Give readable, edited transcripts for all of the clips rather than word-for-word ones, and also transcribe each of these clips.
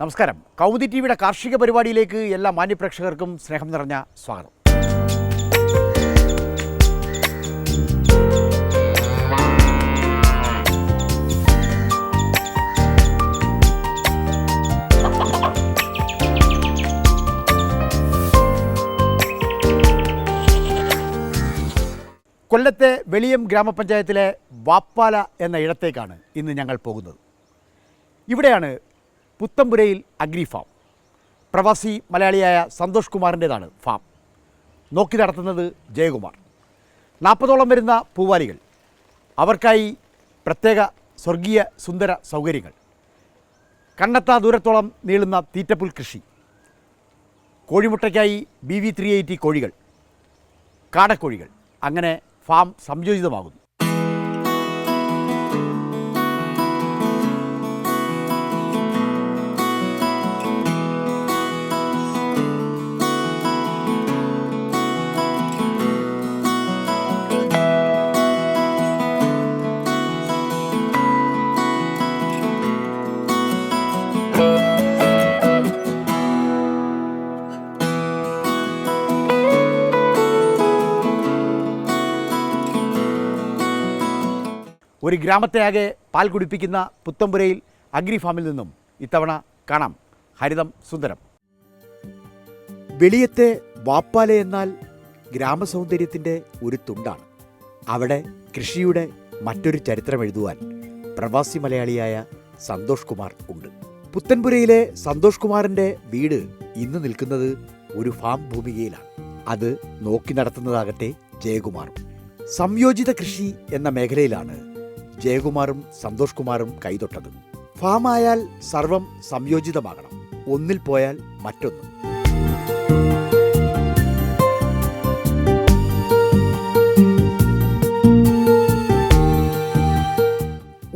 നമസ്കാരം. കൗമുദി ടിവിയുടെ കാർഷിക പരിപാടിയിലേക്ക് എല്ലാ മാന്യപ്രേക്ഷകർക്കും സ്നേഹം നിറഞ്ഞ സ്വാഗതം. കൊല്ലത്തെ വെളിയം ഗ്രാമപഞ്ചായത്തിലെ വാപ്പാല എന്ന ഇടത്തേക്കാണ് ഇന്ന് ഞങ്ങൾ പോകുന്നത്. ഇവിടെയാണ് പുത്തമ്പുരയിൽ അഗ്രി ഫാം. പ്രവാസി മലയാളിയായ സന്തോഷ് കുമാറിൻ്റേതാണ് ഫാം. നോക്കി നടത്തുന്നത് ജയകുമാർ. 40ഓളം വരുന്ന പൂവാലികൾ. അവർക്കായി പ്രത്യേക സ്വർഗീയ സുന്ദര സൗകര്യങ്ങൾ. കണ്ണെത്താ ദൂരത്തോളം നീളുന്ന തീറ്റപ്പുൽ കൃഷി. കോഴിമുട്ടയ്ക്കായി BV 380 കോഴികൾ, കാടക്കോഴികൾ. അങ്ങനെ ഫാം സംയോജിതമാകുന്നു. ഒരു ഗ്രാമത്തെയാകെ പാൽ കുടിപ്പിക്കുന്ന പുത്തമ്പുരയിൽ അഗ്രി ഫാമിൽ നിന്നും ഇത്തവണ കാണാം ഹരിതം സുന്ദരം. വെളിയത്തെ വാപ്പാല എന്നാൽ ഗ്രാമസൗന്ദര്യത്തിൻ്റെ ഒരു തുണ്ടാണ്. അവിടെ കൃഷിയുടെ മറ്റൊരു ചരിത്രം എഴുതുവാൻ പ്രവാസി മലയാളിയായ സന്തോഷ് കുമാർ ഉണ്ട്. പുത്തൻപുരയിലെ സന്തോഷ് കുമാറിൻ്റെ വീട് ഇന്ന് നിൽക്കുന്നത് ഒരു ഫാം ഭൂമികയിലാണ്. അത് നോക്കി നടത്തുന്നതാകട്ടെ ജയകുമാറും. സംയോജിത കൃഷി എന്ന മേഖലയിലാണ് ജയകുമാറും സന്തോഷ് കുമാറും കൈതൊട്ടത്. ഫാമായാൽ സർവം സംയോജിതമാകണം, ഒന്നിൽ പോയാൽ മറ്റൊന്ന്.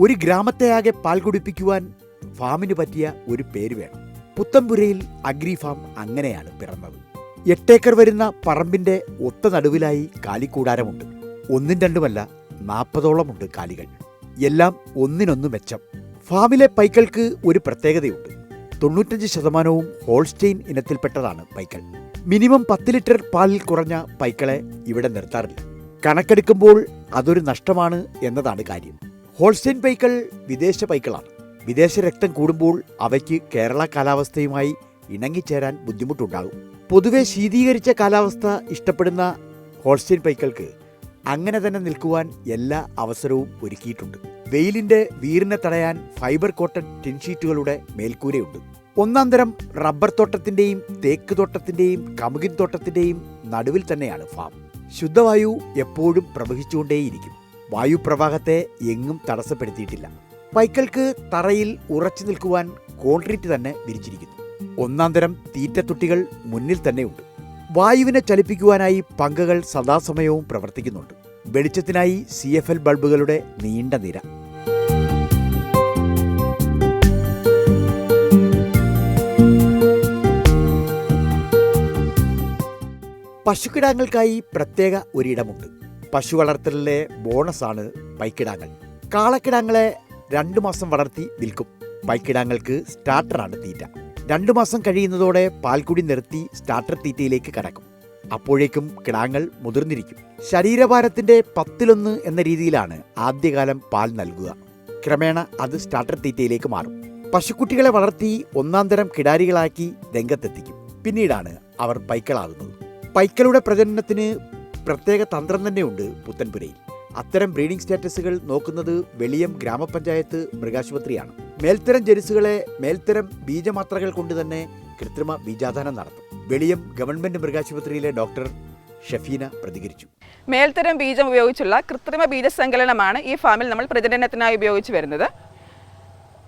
ഒരു ഗ്രാമത്തെയാകെ പാൽ കുടിപ്പിക്കുവാൻ ഫാമിന് പറ്റിയ ഒരു പേര് വേണം. പുത്തമ്പുരയിൽ അഗ്രി ഫാം അങ്ങനെയാണ് പിറന്നത്. 8 ഏക്കർ വരുന്ന പറമ്പിന്റെ ഒത്ത നടുവിലായി കാലിക്കൂടാരമുണ്ട്. ഒന്നും രണ്ടുമല്ല, 40ഓളമുണ്ട് കാലികൾ. എല്ലാം ഒന്നിനൊന്നു മെച്ചം. ഫാമിലെ പൈക്കൾക്ക് ഒരു പ്രത്യേകതയുണ്ട്. 95% ഹോൾസ്റ്റെയിൻ ഇനത്തിൽപ്പെട്ടതാണ് പൈക്കൾ. മിനിമം 10 ലിറ്റർ പാലിൽ കുറഞ്ഞ പൈക്കളെ ഇവിടെ നിർത്താറില്ല. കണക്കെടുക്കുമ്പോൾ അതൊരു നഷ്ടമാണ് എന്നതാണ് കാര്യം. ഹോൾസ്റ്റെയിൻ പൈക്കൾ വിദേശ പൈക്കളാണ്. വിദേശ രക്തം കൂടുമ്പോൾ അവയ്ക്ക് കേരള കാലാവസ്ഥയുമായി ഇണങ്ങിച്ചേരാൻ ബുദ്ധിമുട്ടുണ്ടാകും. പൊതുവെ ശീതീകരിച്ച കാലാവസ്ഥ ഇഷ്ടപ്പെടുന്ന ഹോൾസ്റ്റെയിൻ പൈക്കൾക്ക് അങ്ങനെ തന്നെ നിൽക്കുവാൻ എല്ലാ അവസരവും ഒരുക്കിയിട്ടുണ്ട്. വെയിലിന്റെ വീറിനെ തടയാൻ ഫൈബർ കോട്ടൺ ടിൻഷീറ്റുകളുടെ മേൽക്കൂരയുണ്ട്. ഒന്നാം തരം റബ്ബർ തോട്ടത്തിന്റെയും തേക്ക് തോട്ടത്തിന്റെയും കമുകിൻ തോട്ടത്തിന്റെയും നടുവിൽ തന്നെയാണ് ഫാം. ശുദ്ധവായു എപ്പോഴും പ്രവഹിച്ചുകൊണ്ടേയിരിക്കും. വായുപ്രവാഹത്തെ എങ്ങും തടസ്സപ്പെടുത്തിയിട്ടില്ല. പൈക്കൾക്ക് തറയിൽ ഉറച്ചു നിൽക്കുവാൻ കോൺക്രീറ്റ് തന്നെ വിരിച്ചിരിക്കുന്നു. ഒന്നാം തരം തീറ്റത്തൊട്ടികൾ മുന്നിൽ തന്നെയുണ്ട്. വായുവിനെ ചലിപ്പിക്കുവാനായി പങ്കകൾ സദാസമയവും പ്രവർത്തിക്കുന്നുണ്ട്. വെളിച്ചത്തിനായി CFL ബൾബുകളുടെ നീണ്ട നിര. പശുക്കിടാങ്ങൾക്കായി പ്രത്യേക ഒരിടമുണ്ട്. പശു വളർത്തലിലെ ബോണസാണ് പൈക്കിടാങ്ങൾ. കാളക്കിടാങ്ങളെ 2 മാസം വളർത്തി വിൽക്കും. പൈക്കിടാങ്ങൾക്ക് സ്റ്റാർട്ടറാണ് തീറ്റ. 2 മാസം കഴിയുന്നതോടെ പാൽക്കുടി നിർത്തി സ്റ്റാർട്ടർ തീറ്റയിലേക്ക് കടക്കും. അപ്പോഴേക്കും കിടാങ്ങൾ മുതിർന്നിരിക്കും. ശരീരഭാരത്തിന്റെ 10-1 എന്ന രീതിയിലാണ് ആദ്യകാലം പാൽ നൽകുക. ക്രമേണ അത് സ്റ്റാർട്ടർ തീറ്റയിലേക്ക് മാറും. പശുക്കുട്ടികളെ വളർത്തി ഒന്നാം തരം കിടാരികളാക്കി രംഗത്തെത്തിക്കും. പിന്നീടാണ് അവർ പൈക്കളാകുന്നത്. പൈക്കളുടെ പ്രജനനത്തിന് പ്രത്യേക തന്ത്രം തന്നെയുണ്ട് പുത്തൻപുരയിൽ. അത്തരം ബ്രീഡിംഗ് സ്റ്റാറ്റസുകൾ നോക്കുന്നത് വെളിയം ഗ്രാമപഞ്ചായത്ത് മൃഗാശുപത്രിയാണ്. മേൽത്തരം ജെരുസുകളെ മേൽത്തരം ബീജമാത്രകൾ കൊണ്ട് തന്നെ കൃത്രിമ ബീജാധാനം നടത്തും. വെളിയം ഗവൺമെന്റ് മൃഗാശുപത്രിയിലെ ഡോക്ടർ ഷഫീന പ്രതികരിച്ചു. മേൽത്തരം ബീജം ഉപയോഗിച്ചുള്ള കൃത്രിമ ബീജസങ്കലനമാണ് ഈ ഫാമിൽ നമ്മൾ പ്രജനനത്തിനായി ഉപയോഗിച്ചു വരുന്നത്.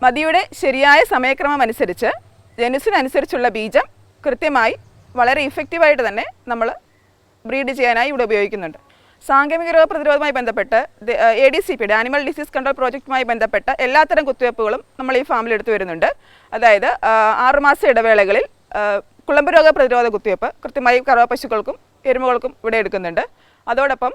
മതിയുടെ ശരിയായ സമയക്രമം അനുസരിച്ച് ജനുസിനനുസരിച്ചുള്ള ബീജം കൃത്യമായി വളരെ ഇഫക്റ്റീവായിട്ട് തന്നെ നമ്മൾ ബ്രീഡ് ചെയ്യാനായി ഇവിടെ ഉപയോഗിക്കുന്നുണ്ട്. സാംക്രമിക രോഗ പ്രതിരോധവുമായി ബന്ധപ്പെട്ട് ADCP ആനിമൽ ഡിസീസ് കൺട്രോൾ പ്രോജക്റ്റുമായി ബന്ധപ്പെട്ട എല്ലാത്തരം കുത്തിവയ്പ്പുകളും നമ്മൾ ഈ ഫാമിൽ എടുത്തു വരുന്നുണ്ട്. അതായത് 6 മാസ ഇടവേളകളിൽ കുളമ്പ് രോഗ പ്രതിരോധ കുത്തിവയ്പ്പ് കൃത്യമായി കറവ പശുക്കൾക്കും എരുമകൾക്കും ഇവിടെ എടുക്കുന്നുണ്ട്. അതോടൊപ്പം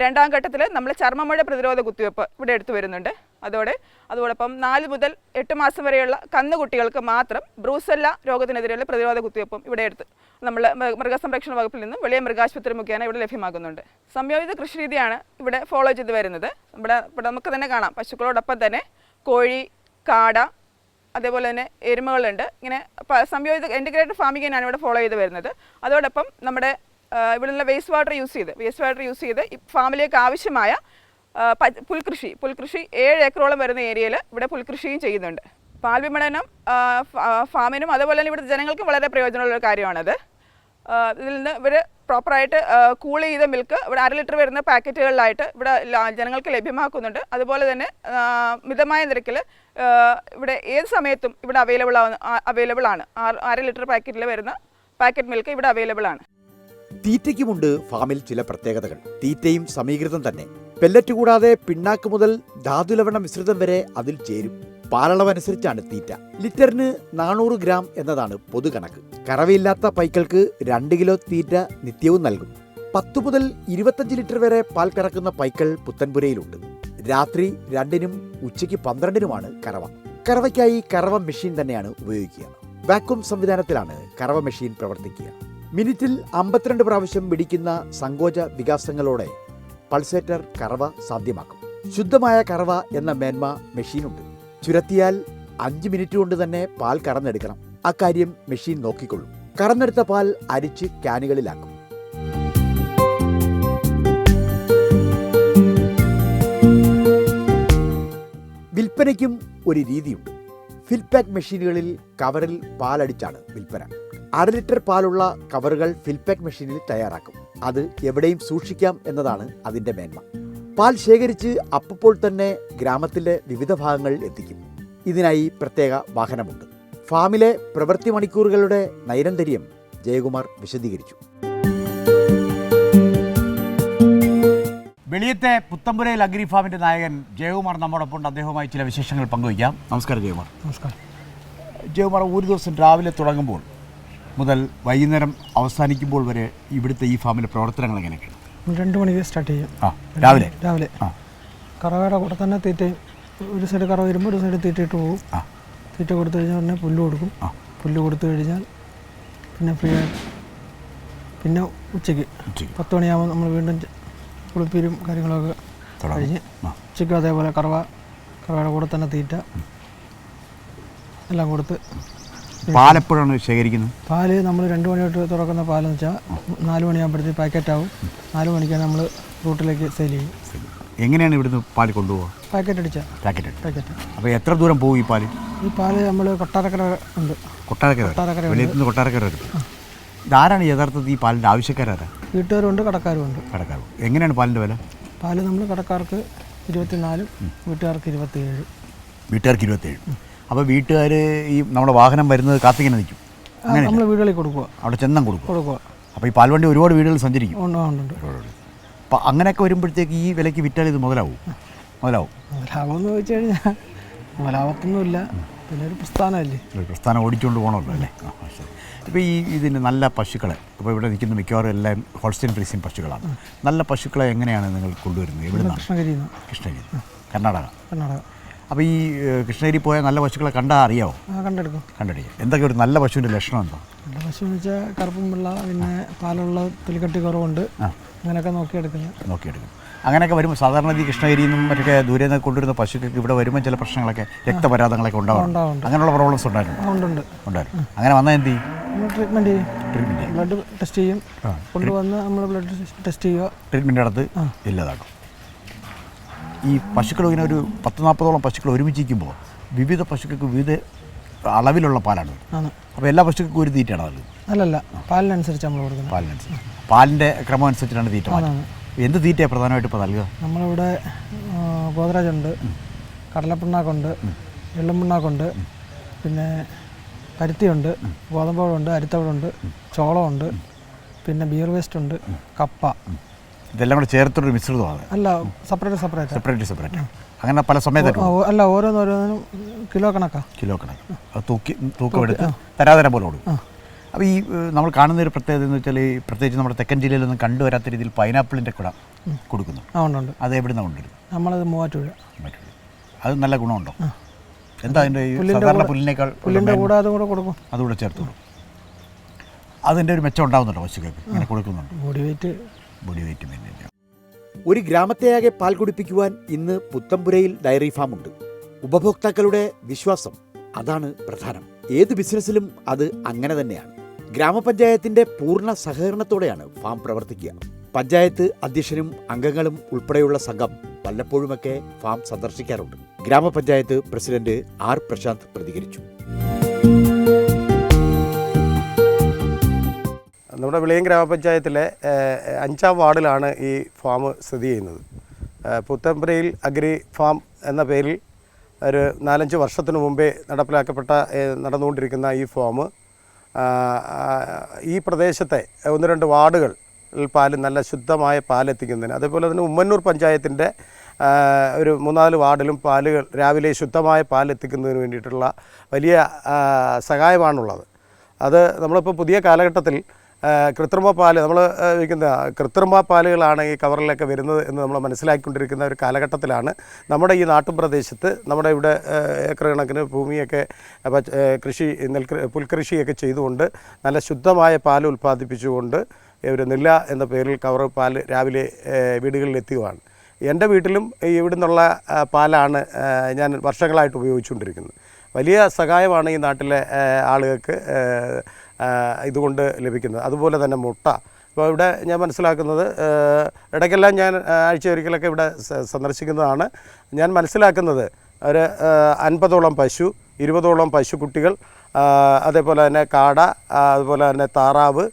രണ്ടാം ഘട്ടത്തിൽ നമ്മൾ ചർമ്മമുഴ പ്രതിരോധ കുത്തിവയ്പ്പ് ഇവിടെ എടുത്തു വരുന്നുണ്ട്. അതോടൊപ്പം 4 മുതൽ 8 മാസം വരെയുള്ള കന്നുകുട്ടികൾക്ക് മാത്രം ബ്രൂസെല്ല രോഗത്തിനെതിരെയുള്ള പ്രതിരോധ കുത്തിവയ്പ്പും ഇവിടെ എടുത്ത് നമ്മൾ മൃഗസംരക്ഷണ വകുപ്പിൽ നിന്നും വലിയ മൃഗാശുപത്രി മുഖേന ഇവിടെ ലഭ്യമാകുന്നുണ്ട്. സംയോജിത കൃഷിരീതിയാണ് ഇവിടെ ഫോളോ ചെയ്ത് വരുന്നത്. ഇവിടെ നമുക്ക് തന്നെ കാണാം, പശുക്കളോടൊപ്പം തന്നെ കോഴി, കാട, അതേപോലെ തന്നെ എരുമകളുണ്ട്. ഇങ്ങനെ സംയോജിത ഇൻറ്റഗ്രേറ്റഡ് ഫാമിങ്ങിനാണ് ഇവിടെ ഫോളോ ചെയ്ത് വരുന്നത്. അതോടൊപ്പം നമ്മുടെ ഇവിടെയുള്ള വേസ്റ്റ് വാട്ടർ യൂസ് ചെയ്ത് ഈ ഫാമിലേക്ക് ആവശ്യമായ പുൽകൃഷി 7 ഏക്കറോളം വരുന്ന ഏരിയയിൽ ഇവിടെ പുൽകൃഷിയും ചെയ്യുന്നുണ്ട്. പാൽ വിപണനം ഫാമിനും അതുപോലെ തന്നെ ഇവിടുത്തെ ജനങ്ങൾക്കും വളരെ പ്രയോജനമുള്ളൊരു കാര്യമാണത്. ഇതിൽ നിന്ന് ഇവർ പ്രോപ്പറായിട്ട് കൂൾ ചെയ്ത മിൽക്ക് ഇവിടെ 1/2 ലിറ്റർ വരുന്ന പാക്കറ്റുകളിലായിട്ട് ഇവിടെ ജനങ്ങൾക്ക് ലഭ്യമാക്കുന്നുണ്ട്. അതുപോലെ തന്നെ മിതമായ നിരക്കിൽ ഇവിടെ ഏത് സമയത്തും ഇവിടെ അവൈലബിൾ ആണ്. 1/2 ലിറ്റർ പാക്കറ്റിൽ വരുന്ന പാക്കറ്റ് മിൽക്ക് ഇവിടെ അവൈലബിൾ ആണ്. തീറ്റയ്ക്കുമുണ്ട് ഫാമിൽ ചില പ്രത്യേകതകൾ. തീറ്റയും സമീകൃതം തന്നെ. പെല്ലറ്റ് കൂടാതെ പിണ്ണാക്ക് മുതൽ ധാതുലവണ മിശ്രിതം വരെ അതിൽ ചേരും. പാലളവനുസരിച്ചാണ് തീറ്റ. ലിറ്ററിന് 400 ഗ്രാം എന്നതാണ് പൊതുകണക്ക്. കറവയില്ലാത്ത പൈക്കൾക്ക് 2 കിലോ തീറ്റ നിത്യവും നൽകും. 10 മുതൽ 25 ലിറ്റർ വരെ പാൽ കറക്കുന്ന പൈക്കൾ പുത്തൻപുരയിലുണ്ട്. രാത്രി 2-നും ഉച്ചയ്ക്ക് 12-നുമാണ് കറവ. കറവയ്ക്കായി കറവ മെഷീൻ തന്നെയാണ് ഉപയോഗിക്കുക. വാക്വം സംവിധാനത്തിലാണ് കറവ മെഷീൻ പ്രവർത്തിക്കുക. മിനിറ്റിൽ 52 പ്രാവശ്യം പിടിക്കുന്ന സങ്കോച വികാസങ്ങളോടെ പൾസേറ്റർ കറവ സാധ്യമാക്കും. ശുദ്ധമായ കറവ എന്ന മേന്മ മെഷീനുണ്ട്. ചുരത്തിയാൽ 5 മിനിറ്റ് കൊണ്ട് തന്നെ പാൽ കറന്നെടുക്കണം. അക്കാര്യം മെഷീൻ നോക്കിക്കൊള്ളും. കറന്നെടുത്ത പാൽ അരിച്ച് ക്യാനുകളിലാക്കും. വിൽപ്പനയ്ക്കും ഒരു രീതിയുണ്ട്. ഫിൽപാക്ക് മെഷീനുകളിൽ കവറിൽ പാലടിച്ചാണ് വിൽപ്പന. 1/2 ലിറ്റർ പാലുള്ള കവറുകൾ ഫിൽപാക്ക് മെഷീനിൽ തയ്യാറാക്കും. അത് എവിടെയും സൂക്ഷിക്കാം എന്നതാണ് അതിൻ്റെ മേന്മ. പാൽ ശേഖരിച്ച് അപ്പോൾ തന്നെ ഗ്രാമത്തിലെ വിവിധ ഭാഗങ്ങളിൽ എത്തിക്കും. ഇതിനായി പ്രത്യേക വാഹനമുണ്ട്. ഫാമിലെ പ്രവൃത്തി മണിക്കൂറുകളുടെ നൈരന്തര്യം ജയകുമാർ വിശദീകരിച്ചു. വെളിയത്തെ പുത്തമ്പുരയിൽ അഗ്രി ഫാമിൻ്റെ നായകൻ ജയകുമാർ നമ്മോടൊപ്പം ഉണ്ട്. അദ്ദേഹവുമായി ചില വിശേഷങ്ങൾ പങ്കുവയ്ക്കാം. നമസ്കാരം ജയകുമാർ. നമസ്കാരം. ജയകുമാർ, ഒരു ദിവസം രാവിലെ തുടങ്ങുമ്പോൾ മുതൽ വൈകുന്നേരം അവസാനിക്കുമ്പോൾ വരെ ഇവിടുത്തെ ഈ ഫാമിലെ പ്രവർത്തനങ്ങൾ എങ്ങനെയൊക്കെയാണ്? 2 മണിക്ക് സ്റ്റാർട്ട് ചെയ്യും. രാവിലെ കറവയുടെ കൂടെ തന്നെ തീറ്റയും. ഒരു സൈഡ് കറവ വരുമ്പോൾ ഒരു സൈഡ് തീറ്റ ഇട്ട് പോകും. തീറ്റ കൊടുത്തു കഴിഞ്ഞാൽ ഉടനെ പുല്ല് കൊടുക്കും. പുല്ല് കൊടുത്തു കഴിഞ്ഞാൽ പിന്നെ ഫ്രീ ആയി. പിന്നെ ഉച്ചയ്ക്ക് 10 മണിയാകുമ്പോൾ നമ്മൾ വീണ്ടും കുളിപ്പീരും കാര്യങ്ങളൊക്കെ കഴിഞ്ഞ് ഉച്ചയ്ക്കും അതേപോലെ കറവയുടെ കൂടെ തന്നെ തീറ്റ എല്ലാം കൊടുത്ത്. പാലെപ്പോഴാണ് ശേഖരിക്കുന്നത്? പാല് നമ്മൾ 2 മണി തൊട്ട് തുറക്കുന്ന പാലെന്ന് വെച്ചാൽ 4 മണിയാകുമ്പോഴത്തേക്ക് പാക്കറ്റാവും. 4 മണിക്കാണ് നമ്മൾ റൂട്ടിലേക്ക് സെയിൽ ചെയ്യും. എങ്ങനെയാണ് ഇവിടുന്ന് പാൽ കൊണ്ടുപോകുക? പാക്കറ്റ് അടിച്ചാൽ പാക്കറ്റ്. അപ്പോൾ എത്ര ദൂരം പോകും ഈ പാല്? ഈ പാല് നമ്മൾ കൊട്ടാരക്കര ഉണ്ട്. കൊട്ടാരക്കര വരും. ഇതാരാണ് യഥാർത്ഥത്തിൽ ഈ പാലിൻ്റെ ആവശ്യക്കാരാണ്? വീട്ടുകാരുണ്ട്, കടക്കാരും ഉണ്ട്. എങ്ങനെയാണ് പാലിൻ്റെ വില? പാല് നമ്മൾ കടക്കാർക്ക് 24, വീട്ടുകാർക്ക് 27. വീട്ടുകാർക്ക് 27. അപ്പോൾ വീട്ടുകാർ ഈ നമ്മുടെ വാഹനം വരുന്നത് കാത്തിങ്ങനെ നിൽക്കും? നമ്മൾ വീടുകളിൽ കൊടുക്കുക, അവിടെ ചെന്നം കൊടുക്കുക. അപ്പോൾ ഈ പാൽവണ്ടി ഒരുപാട് വീടുകൾ സഞ്ചരിക്കും. ഉണ്ട്. അപ്പോൾ അങ്ങനെയൊക്കെ വരുമ്പോഴത്തേക്ക് ഈ വിലയ്ക്ക് വിറ്റാൽ ഇത് മുതലാവും? മുതലാവുമെന്ന് ചോദിച്ചു കഴിഞ്ഞാൽ മുതലാവത്തൊന്നുമില്ല. പിന്നെ ഒരു പ്രസ്ഥാനം ഓടിച്ചുകൊണ്ട് പോകണമല്ലോ അല്ലേ? ശരി. ഇപ്പോൾ ഇതിന് നല്ല പശുക്കളെ, ഇപ്പോൾ ഇവിടെ നിൽക്കുന്ന മിക്കവാറും എല്ലാം ഹോൾസ്റ്റൈൻ ഫ്രീസിയൻ പശുക്കളാണ്. നല്ല പശുക്കളെ എങ്ങനെയാണ് നിങ്ങൾ കൊണ്ടുവരുന്നത്? എവിടെ? കൃഷ്ണഗിരി, കർണാടക. അപ്പോൾ ഈ കൃഷ്ണഗിരി പോയാൽ നല്ല പശുക്കളെ കണ്ടാൽ അറിയാമോ? കണ്ടെടുക്കും. എന്തൊക്കെ ഒരു നല്ല പശുവിൻ്റെ ലക്ഷണം എന്താ? നല്ല പശു എന്ന് വെച്ചാൽ കറുപ്പും വെള്ള, പിന്നെ പാലുള്ള തൊലിക്കട്ടി കുറവുണ്ട്, അങ്ങനെയൊക്കെ നോക്കിയെടുക്കും. അങ്ങനെയൊക്കെ വരുമ്പോൾ സാധാരണ ഈ കൃഷ്ണഗിരിയിൽ നിന്നും മറ്റൊക്കെ ദൂരെ നിന്ന് കൊണ്ടുവരുന്ന പശുക്കൾക്ക് ഇവിടെ വരുമ്പോൾ ചില പ്രശ്നങ്ങളൊക്കെ, രക്തപരാധങ്ങളൊക്കെ ഉണ്ടാവും. അങ്ങനെയുള്ള പ്രോബ്ലംസ് ഉണ്ടായിരുന്നു. അങ്ങനെ വന്നാൽ എന്ത് ചെയ്യും? ട്രീറ്റ്മെൻറ്റ് ബ്ലഡ് ടെസ്റ്റ് ചെയ്യും. കൊണ്ടുവന്ന് നമ്മൾ ബ്ലഡ് ടെസ്റ്റ് ചെയ്യുക. ട്രീറ്റ്മെൻറ്റ് നടത്ത് ഇല്ലാതാക്കും. ഈ പശുക്കൾ ഇങ്ങനെ ഒരു 10-40ഓളം പശുക്കൾ ഒരുമിച്ചിരിക്കുമ്പോൾ വിവിധ പശുക്കൾക്ക് വിവിധ അളവിലുള്ള പാലാണ്. അപ്പോൾ എല്ലാ പശുക്കൾക്കും ഒരു തീറ്റയാണ് അത്? അല്ലല്ല, പാലിനനുസരിച്ച് നമ്മൾ കൊടുക്കുന്നത്. പാലിൻ്റെ ക്രമം അനുസരിച്ചിട്ടാണ് തീറ്റ. എന്ത് തീറ്റയാണ് പ്രധാനമായിട്ട് ഇപ്പോൾ നൽകുക? നമ്മളിവിടെ ഗോദ്രാജുണ്ട്, കടലപ്പിണ്ണാക്കുണ്ട്, എള്ളുംപിണ്ണാക്കുണ്ട്, പിന്നെ പരുത്തിയുണ്ട്, ഗോതമ്പോടുണ്ട്, അരിത്തവിടുണ്ട്, ചോളമുണ്ട്, പിന്നെ ബിയർ വേസ്റ്റ് ഉണ്ട്, കപ്പ. ഇതെല്ലാം കൂടെ ചേർത്തൊരു മിശ്രിതമാണ്? അല്ല, സെപ്പറേറ്റ്. അങ്ങനെ പല സമയത്ത് അല്ല, ഓരോന്നും കിലോ കണക്ക് അത് തൂക്കമെടുത്ത് തരാതരം പോലെ കൊടുക്കും. അപ്പോൾ ഈ നമ്മൾ കാണുന്നൊരു പ്രത്യേകത എന്ന് വെച്ചാൽ, പ്രത്യേകിച്ച് നമ്മുടെ തെക്കൻ ജില്ലയിലൊന്നും കണ്ടുവരാത്ത രീതിയിൽ പൈനാപ്പിളിൻ്റെ കുട കൊടുക്കുന്നു. ഉണ്ട്. അത് എവിടെ നിന്നാണ് കൊണ്ടുവരുന്നത്? നമ്മളത് മൂവാറ്റുപുഴ. അത് നല്ല ഗുണമുണ്ടോ? എന്താ അതിൻ്റെ സാധാരണ പുല്ലിനേക്കാൾ പുല്ലിൻ്റെ കൂടെ അതും കൂടെ കൊടുക്കും, അതുകൂടെ ചേർത്ത് കൊടുക്കും. അതിൻ്റെ ഒരു മെച്ചം ഉണ്ടാകുന്നുണ്ടോ പശുക്കൾക്ക് ഇങ്ങനെ കൊടുക്കുന്നുണ്ട്? Body weight maintain. ഒരു ഗ്രാമത്തെയാകെ പാൽ കുടിപ്പിക്കുവാൻ ഇന്ന് പുത്തമ്പുരയിൽ ഡയറി ഫാം ഉണ്ട്. ഉപഭോക്താക്കളുടെ വിശ്വാസം അതാണ് പ്രധാനം. ഏത് ബിസിനസ്സിലും അത് അങ്ങനെ തന്നെയാണ്. ഗ്രാമപഞ്ചായത്തിന്റെ പൂർണ്ണ സഹകരണത്തോടെയാണ് ഫാം പ്രവർത്തിക്കുക. പഞ്ചായത്ത് അധ്യക്ഷനും അംഗങ്ങളും ഉൾപ്പെടെയുള്ള സംഘം വല്ലപ്പോഴുമൊക്കെ ഫാം സന്ദർശിക്കാറുണ്ട്. ഗ്രാമപഞ്ചായത്ത് പ്രസിഡന്റ് ആർ പ്രശാന്ത് പ്രതികരിച്ചു. നമ്മുടെ വിളയം ഗ്രാമപഞ്ചായത്തിലെ 5ാം വാർഡിലാണ് ഈ ഫാം സ്ഥിതി ചെയ്യുന്നത്. പുത്തമ്പുരയിൽ അഗ്രി ഫാം എന്ന പേരിൽ ഒരു 4-5 വർഷത്തിനു മുമ്പേ നടന്നുകൊണ്ടിരിക്കുന്ന ഈ ഫാം ഈ പ്രദേശത്തെ 1-2 വാർഡുകൾ പാൽ നല്ല ശുദ്ധമായ പാലെത്തിക്കുന്നതിന്, അതേപോലെ തന്നെ ഉമ്മന്നൂർ പഞ്ചായത്തിൻ്റെ ഒരു 3-4 വാർഡിലും പാലുകൾ രാവിലെ ശുദ്ധമായ പാലെത്തിക്കുന്നതിന് വേണ്ടിയിട്ടുള്ള വലിയ സഹായമാണുള്ളത്. അത് നമ്മളിപ്പോൾ പുതിയ കാലഘട്ടത്തിൽ കൃത്രിമ പാല് നമ്മൾ വിൽക്കുന്ന കൃത്രിമ പാലുകളാണ് ഈ കവറിലൊക്കെ വരുന്നത് എന്ന് നമ്മൾ മനസ്സിലാക്കിക്കൊണ്ടിരിക്കുന്ന ഒരു കാലഘട്ടത്തിലാണ് നമ്മുടെ ഈ നാട്ടുപ്രദേശത്ത് നമ്മുടെ ഇവിടെ ഏക്കർ കണക്കിന് ഭൂമിയൊക്കെ പുൽകൃഷിയൊക്കെ ചെയ്തുകൊണ്ട് നല്ല ശുദ്ധമായ പാൽ ഉൽപ്പാദിപ്പിച്ചുകൊണ്ട് ഒരു നെല്ല എന്ന പേരിൽ കവർ പാൽ രാവിലെ വീടുകളിൽ എത്തുകയാണ്. എൻ്റെ വീട്ടിലും ഇവിടെ നിന്നുള്ള പാലാണ് ഞാൻ വർഷങ്ങളായിട്ട് ഉപയോഗിച്ചുകൊണ്ടിരിക്കുന്നത്. വലിയ സഹായമാണ് ഈ നാട്ടിലെ ആളുകൾക്ക് ഇതുകൊണ്ട് ലഭിക്കുന്നത്. അതുപോലെ തന്നെ മുട്ട. ഇപ്പോൾ ഇവിടെ ഞാൻ മനസ്സിലാക്കുന്നത്, ഇടയ്ക്കെല്ലാം ഞാൻ ആഴ്ചയൊരിക്കലൊക്കെ ഇവിടെ സന്ദർശിക്കുന്നതാണ്. ഞാൻ മനസ്സിലാക്കുന്നത് ഒരു 50ഓളം പശു, 20ഓളം പശുക്കുട്ടികൾ, അതേപോലെ തന്നെ കാട, അതുപോലെ തന്നെ താറാവ്,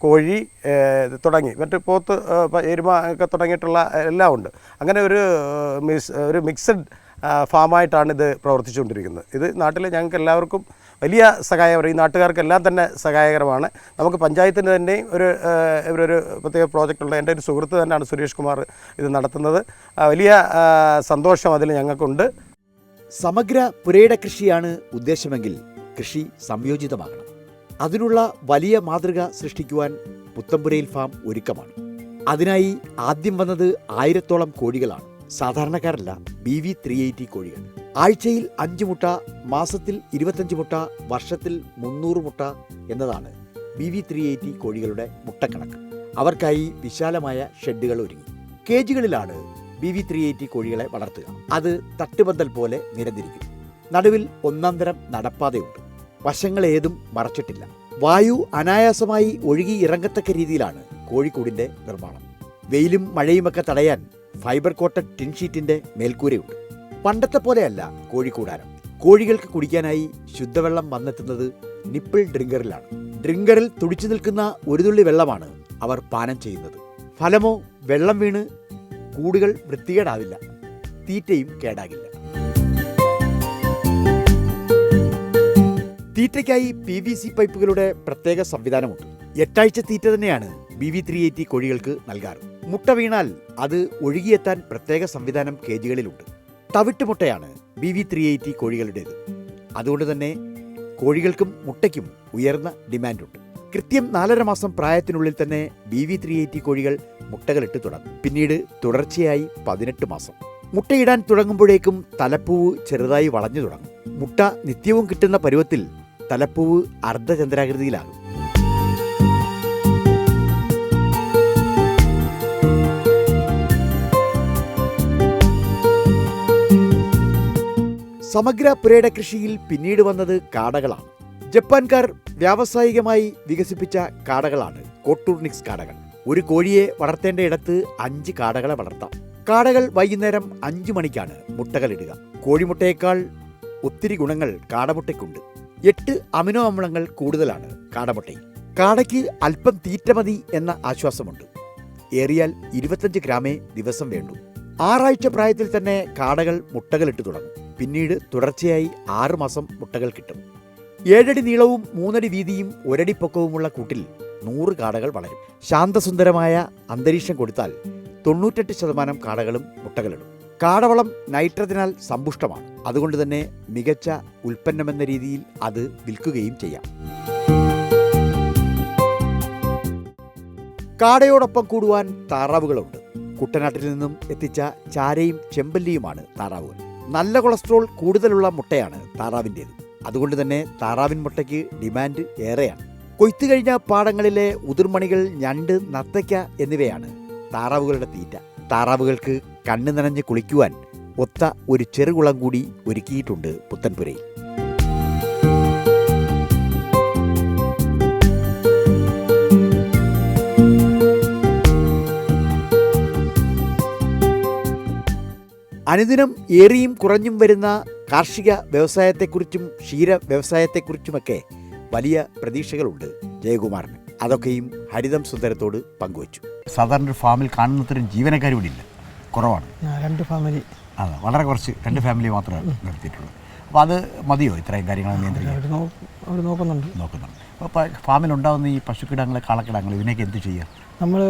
കോഴി തുടങ്ങി മറ്റ് പോത്ത്, എരുമ ഒക്കെ തുടങ്ങിയിട്ടുള്ള എല്ലാം ഉണ്ട്. അങ്ങനെ ഒരു മിക്സഡ് ഫാമായിട്ടാണ് ഇത് പ്രവർത്തിച്ചുകൊണ്ടിരിക്കുന്നത്. ഇത് നാട്ടിലെ ഞങ്ങൾക്ക് എല്ലാവർക്കും വലിയ സഹായകരം, ഈ നാട്ടുകാർക്കെല്ലാം തന്നെ സഹായകരമാണ്. നമുക്ക് പഞ്ചായത്തിന് തന്നെയും ഇവരൊരു പ്രത്യേക പ്രോജക്റ്റുള്ള എൻ്റെ ഒരു സുഹൃത്ത് തന്നെയാണ് സുരേഷ് കുമാർ ഇത് നടത്തുന്നത്. വലിയ സന്തോഷം അതിൽ ഞങ്ങൾക്കുണ്ട്. സമഗ്ര പുരയിട കൃഷിയാണ് ഉദ്ദേശമെങ്കിൽ കൃഷി സംയോജിതമാകണം. അതിനുള്ള വലിയ മാതൃക സൃഷ്ടിക്കുവാൻ പുത്തമ്പുരയിൽ ഫാം ഒരുക്കമാണ്. അതിനായി ആദ്യം വന്നത് 1000ഓളം കോഴികളാണ്. സാധാരണക്കാരല്ല, BV380 കോഴികൾ. ആഴ്ചയിൽ 5 മുട്ട, മാസത്തിൽ 25 മുട്ട, വർഷത്തിൽ 300 മുട്ട എന്നതാണ് BV380 കോഴികളുടെ മുട്ടക്കണക്ക്. അവർക്കായി വിശാലമായ ഷെഡുകൾ ഒരുങ്ങി. കേജുകളിലാണ് BV380 കോഴികളെ വളർത്തുക. അത് തട്ടുപന്തൽ പോലെ നിരന്നിരിക്കും. നടുവിൽ 1-ാം തരം നടപ്പാതയുണ്ട്. വശങ്ങളേതും മറച്ചിട്ടില്ല. വായു അനായാസമായി ഒഴുകി ഇറങ്ങത്തക്ക രീതിയിലാണ് കോഴിക്കൂടിന്റെ നിർമ്മാണം. വെയിലും മഴയുമൊക്കെ തടയാൻ ഫൈബർ കോട്ടഡ് ടിൻഷീറ്റിന്റെ മേൽക്കൂരയുണ്ട്. പണ്ടത്തെ പോലെയല്ല കോഴിക്കൂടാരം. കോഴികൾക്ക് കുടിക്കാനായി ശുദ്ധവെള്ളം വന്നെത്തുന്നത് നിപ്പിൾ ഡ്രിങ്കറിലാണ്. ഡ്രിങ്കറിൽ തുടിച്ചു നിൽക്കുന്ന ഒരു തുള്ളി വെള്ളമാണ് അവർ പാനം ചെയ്യുന്നത്. ഫലമോ വെള്ളം വീണ് കൂടുകൾ വൃത്തികേടാവില്ല, തീറ്റയും കേടാകില്ല. തീറ്റയ്ക്കായി PVC പൈപ്പുകളുടെ പ്രത്യേക സംവിധാനമുണ്ട്. 8 ആഴ്ച തീറ്റ തന്നെയാണ് BV380 കോഴികൾക്ക് നൽകാറ്. മുട്ട വീണാൽ അത് ഒഴുകിയെത്താൻ പ്രത്യേക സംവിധാനം കേജുകളിലുണ്ട്. തവിട്ട് മുട്ടയാണ് BV380 കോഴികളുടേത്. അതുകൊണ്ട് തന്നെ കോഴികൾക്കും മുട്ടയ്ക്കും ഉയർന്ന ഡിമാൻഡുണ്ട്. കൃത്യം 4.5 മാസം പ്രായത്തിനുള്ളിൽ തന്നെ BV380 കോഴികൾ മുട്ടകളിട്ട് തുടങ്ങും. പിന്നീട് തുടർച്ചയായി 18 മാസം. മുട്ടയിടാൻ തുടങ്ങുമ്പോഴേക്കും തലപ്പൂവ് ചെറുതായി വളഞ്ഞു തുടങ്ങും. മുട്ട നിത്യവും കിട്ടുന്ന പരുവത്തിൽ തലപ്പൂവ് അർദ്ധചന്ദ്രാകൃതിയിലാകും. സമഗ്ര പുരയിട കൃഷിയിൽ പിന്നീട് വന്നത് കാടകളാണ്. ജപ്പാൻകാർ വ്യാവസായികമായി വികസിപ്പിച്ച കാടകളാണ് കോട്ടൂർനിക്സ് കാടകൾ. ഒരു കോഴിയെ വളർത്തേണ്ട ഇടത്ത് 5 കാടകളെ വളർത്താം. കാടകൾ വൈകുന്നേരം 5 മണിക്കാണ് മുട്ടകളിടുക. കോഴിമുട്ടയേക്കാൾ ഒത്തിരി ഗുണങ്ങൾ കാടമുട്ടയ്ക്കുണ്ട്. 8 അമിനോ അമ്ലങ്ങൾ കൂടുതലാണ് കാടമുട്ടയിൽ. കാടയ്ക്ക് അല്പം തീറ്റ മതി എന്ന ആശ്വാസമുണ്ട്. ഏറിയാൽ 25 ഗ്രാമേ ദിവസം വേണ്ടൂ. 6 ആഴ്ച പ്രായത്തിൽ തന്നെ കാടകൾ മുട്ടകളിട്ട് തുടങ്ങും. പിന്നീട് തുടർച്ചയായി 6 മാസം മുട്ടകൾ കിട്ടും. 7 അടി നീളവും 3 അടി വീതിയും 1 അടി പൊക്കവുമുള്ള കൂട്ടിൽ 100 കാടകൾ വളരും. ശാന്തസുന്ദരമായ അന്തരീക്ഷം കൊടുത്താൽ 98% കാടകളും മുട്ടകളിടും. കാടവളം നൈട്രജനാൽ സമ്പുഷ്ടമാണ്. അതുകൊണ്ട് തന്നെ മികച്ച ഉൽപ്പന്നമെന്ന രീതിയിൽ അത് വിൽക്കുകയും ചെയ്യാം. കാടയോടൊപ്പം കൂടുവാൻ താറാവുകളുണ്ട്. കുട്ടനാട്ടിൽ നിന്നും എത്തിച്ച ചാരയും ചെമ്പല്ലിയുമാണ് താറാവുകൾ. നല്ല കൊളസ്ട്രോൾ കൂടുതലുള്ള മുട്ടയാണ് താറാവിൻ്റേത്. അതുകൊണ്ട് തന്നെ താറാവിൻ മുട്ടയ്ക്ക് ഡിമാൻഡ് ഏറെയാണ്. കൊയ്ത്തു കഴിഞ്ഞ പാടങ്ങളിലെ ഉതിർമണികൾ, ഞണ്ട്, നത്തയ്ക്ക എന്നിവയാണ് താറാവുകളുടെ തീറ്റ. താറാവുകൾക്ക് കണ്ണ് നനഞ്ഞ് കുളിക്കുവാൻ ഒത്ത ഒരു ചെറുകുളം കൂടി ഒരുക്കിയിട്ടുണ്ട് പുത്തൻപുരയിൽ. അനുദിനം ഏറിയും കുറഞ്ഞും വരുന്ന കാർഷിക വ്യവസായത്തെക്കുറിച്ചും ക്ഷീര വ്യവസായത്തെക്കുറിച്ചുമൊക്കെ വലിയ പ്രതീക്ഷകളുണ്ട് ജയകുമാറിന്. അതൊക്കെയും ഹരിതം സുന്ദരത്തോട് പങ്കുവച്ചു. സാധാരണ ഒരു ഫാമിൽ കാണുന്നത്രയും ജീവനക്കാർ ഇവിടെ ഇല്ല, കുറവാണ്. 2 ഫാമിലി. അതെ, വളരെ കുറച്ച് 2 ഫാമിലി മാത്രമേ നിർത്തിയിട്ടുള്ളൂ. അപ്പോൾ അത് മതിയോ ഇത്രയും കാര്യങ്ങൾ നിയന്ത്രിക്കാൻ? അവർ നോക്കുന്നുണ്ട്. അപ്പോൾ ഫാമിലുണ്ടാകുന്ന ഈ പശുക്കിടങ്ങൾ, കാളക്കിടങ്ങൾ, ഇതിനൊക്കെ എന്ത് ചെയ്യുക? നമ്മൾ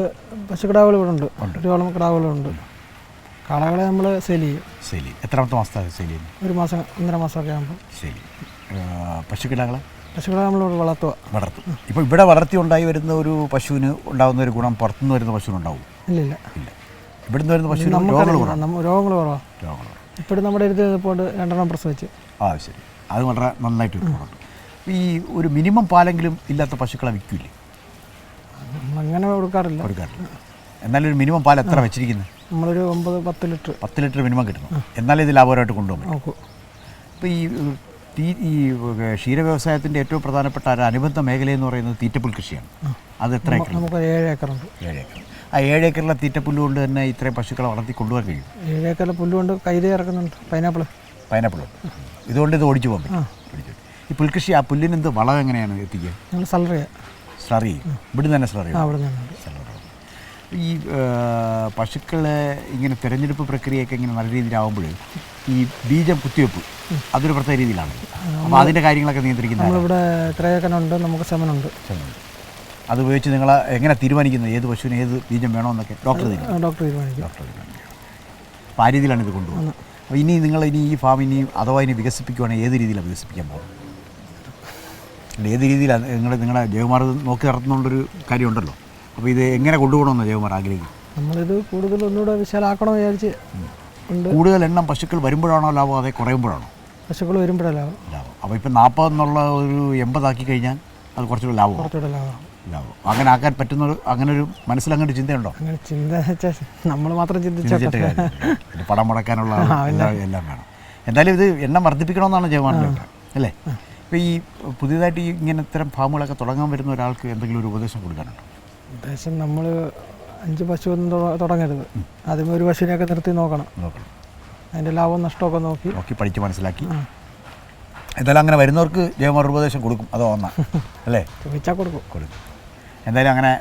പശുക്കിടാവുകൾ ഇവിടെ ഉണ്ട്, ഒരുപാട് കിടാവുകളുണ്ട്. കാളകളെ നമ്മൾ സെയിൽ ചെയ്യും. എത്രാമത്തെ മാസത്താണ് സെയിൽ ചെയ്യുന്നത്? 1 മാസം 1.5 മാസമൊക്കെ ആകുമ്പോൾ സെയിൽ ചെയ്യും. പശുക്കിടകളെ നമ്മൾ വളർത്തും. ഇപ്പോൾ ഇവിടെ വളർത്തി ഉണ്ടായി വരുന്ന ഒരു പശുവിന് ഉണ്ടാകുന്ന ഒരു ഗുണം പുറത്തുനിന്ന് വരുന്ന പശുവിനുണ്ടാവും? ഇല്ല. ഇവിടുന്ന് വരുന്ന പശുവിന് രോഗങ്ങൾ കുറവാണ്. ഇപ്പോഴും നമ്മുടെ അടുത്ത് ഇപ്പോൾ 2 പ്രസവിച്ച്. ശരി, അത് വളരെ നന്നായിട്ട് കിട്ടുന്നുണ്ട്. ഈ ഒരു മിനിമം പാലെങ്കിലും ഇല്ലാത്ത പശുക്കളെ വിൽക്കില്ലേ? നമ്മളങ്ങനെ കൊടുക്കാറില്ല. എന്നാലും ഒരു മിനിമം പാൽ എത്ര വെച്ചിരിക്കുന്നത്? നമ്മളൊരു 9-10 ലിറ്റർ. 10 ലിറ്റർ മിനിമം കിട്ടണം, എന്നാലേ ഇത് ലാഭകരമായിട്ട് കൊണ്ടുപോകും. അപ്പോൾ ഈ ക്ഷീര വ്യവസായത്തിൻ്റെ ഏറ്റവും പ്രധാനപ്പെട്ട ഒരു അനുബന്ധ മേഖലയെന്ന് പറയുന്നത് തീറ്റപ്പുൽ കൃഷിയാണ്. അത് എത്ര ഏക്കർ? നമുക്ക് 7 ഏക്കറുണ്ട്. 7 ഏക്കർ. ആ 7 ഏക്കറിലെ തീറ്റപ്പുല്ല് കൊണ്ട് തന്നെ ഇത്രയും പശുക്കളെ വളർത്തി കൊണ്ടുപോകാൻ കഴിയും. 7 ഏക്കറിലെ പുല്ല് കൊണ്ട് കൈത ഇറക്കുന്നുണ്ട്. പൈനാപ്പിൾ ഇതുകൊണ്ട് ഇത് ഓടിച്ചു പോകാൻ പറ്റും. ഈ പുൽകൃഷി, ആ പുല്ലിന് എന്ത് വളം എങ്ങനെയാണ് എത്തിക്കുക? ഞങ്ങൾ സ്ലറി ഇവിടുന്ന് തന്നെ സ്ലറി. ഈ പശുക്കളെ ഇങ്ങനെ തിരഞ്ഞെടുപ്പ് പ്രക്രിയയൊക്കെ ഇങ്ങനെ നല്ല രീതിയിലാവുമ്പോൾ ഈ ബീജം കുത്തിവെപ്പ് അതൊരു പ്രത്യേക രീതിയിലാണ്. അപ്പോൾ അതിൻ്റെ കാര്യങ്ങളൊക്കെ നിയന്ത്രിക്കുന്നത് നമ്മളിവിടെ ക്രയക്കനുണ്ട്, നമുക്ക് സെമനുണ്ട്. അത് ഉപയോഗിച്ച് നിങ്ങൾ എങ്ങനെ തീരുമാനിക്കുന്നത് ഏത് പശുവിന് ഏത് ബീജം വേണമെന്നൊക്കെ? ഡോക്ടർ തീരുമാനിക്കും. അപ്പോൾ ആ രീതിയിലാണ് ഇത് കൊണ്ടുപോകുന്നത്. അപ്പോൾ നിങ്ങൾ ഈ ഫാം അഥവാ ഇനി വികസിപ്പിക്കുകയാണെങ്കിൽ ഏത് രീതിയിലാണ് വികസിപ്പിക്കാൻ പോകുന്നത്? ഏത് രീതിയിലാണ് നിങ്ങളുടെ ജയകുമാർ നോക്കി നടത്തുന്നുള്ളൊരു കാര്യമുണ്ടല്ലോ. അപ്പോൾ ഇത് എങ്ങനെ കൊണ്ടുപോകണമെന്ന് ജയകുമാർ ആഗ്രഹിക്കും? നമ്മളിത് കൂടുതൽ ഒന്നുകൂടെ വിശാലാക്കണമെന്ന് വിചാരിച്ച് ഉണ്ട്. കൂടുതൽ എണ്ണം പശുക്കൾ വരുമ്പോഴാണോ ലാഭം, അതേ കുറയുമ്പോഴാണോ? പശുക്കൾ വരുമ്പോഴാണ് ലാഭം. അപ്പോൾ ഇപ്പം 40 എന്നുള്ള ഒരു 80 ആക്കി കഴിഞ്ഞാൽ അത് കുറച്ചുകൂടെ ലാഭം. അങ്ങനെ ആക്കാൻ പറ്റുന്ന അങ്ങനെ ഒരു മനസ്സിലങ്ങോട്ട് ചിന്തയുണ്ടോ? അങ്ങനെ ചിന്ത വെച്ചാൽ നമ്മൾ മാത്രം ചിന്തിച്ചിട്ട് പണം മുടക്കാനുള്ള എല്ലാം വേണം. എന്തായാലും ഇത് എണ്ണം വർദ്ധിപ്പിക്കണമെന്നാണ് ജയകുമാറിൻ്റെ അഭിപ്രായം, അല്ലേ? ഇപ്പോൾ ഈ പുതിയതായിട്ട് ഇങ്ങനെ ഇത്തരം ഫാമുകളൊക്കെ തുടങ്ങാൻ വരുന്ന ഒരാൾക്ക് എന്തെങ്കിലും ഒരു ഉപദേശം കൊടുക്കാനുണ്ടോ? ഉപദേശം, നമ്മൾ 5 പശുവൊന്നും തുടങ്ങരുത്. ആദ്യം ഒരു പശുവിനെയൊക്കെ നിർത്തി നോക്കണം. അതിൻ്റെ ലാഭവും നഷ്ടമൊക്കെ നോക്കി പഠിച്ച് മനസ്സിലാക്കി എന്തായാലും അങ്ങനെ വരുന്നവർക്ക് ജയകുമാർ ഉപദേശം കൊടുക്കും. അതോ അല്ലേ? ചോദിച്ചാൽ കൊടുക്കും. എന്തായാലും അങ്ങനെ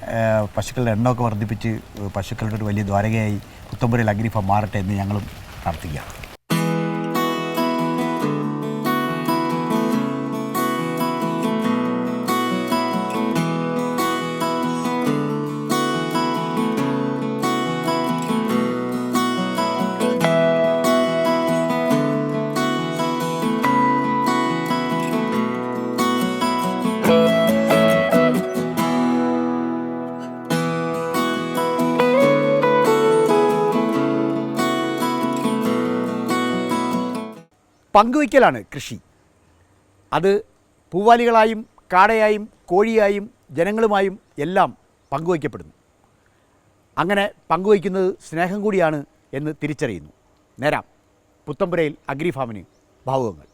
പശുക്കളുടെ എണ്ണമൊക്കെ വർദ്ധിപ്പിച്ച് പശുക്കളുടെ ഒരു വലിയ ദ്വാരകയായി പുത്തമ്പുരയിൽ അഗ്രി ഫാം മാറട്ടെ എന്ന് ഞങ്ങളും പ്രാർത്ഥിക്കാം. പങ്കുവയ്ക്കലാണ് കൃഷി. അത് പൂവാലികളായും കാടയായും കോഴിയായും ജനങ്ങളുമായും എല്ലാം പങ്കുവയ്ക്കപ്പെടുന്നു. അങ്ങനെ പങ്കുവയ്ക്കുന്നത് സ്നേഹം കൂടിയാണ് എന്ന് തിരിച്ചറിയുന്നു. നേരാം പുത്തമ്പുരയിൽ അഗ്രി ഫാമിന് ഭാവുകങ്ങൾ.